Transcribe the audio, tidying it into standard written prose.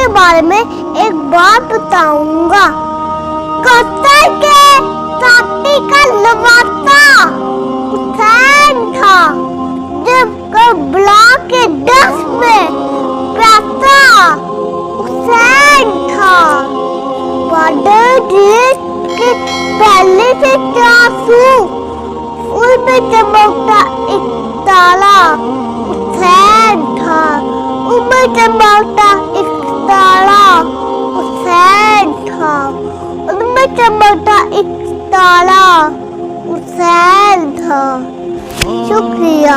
के बारे में एक बात बताऊंगा। कत्ल के साथी का लवाता हुसैन था। जब करबला के दस में प्यासा हुसैन था। बॉर्डर के पहले से चासू उस पे चमकता एक ताला हुसैन था। ऊपर चमकता एक ताला हुसैन था। उनमें चमकता एक ताला हुसैन था। शुक्रिया।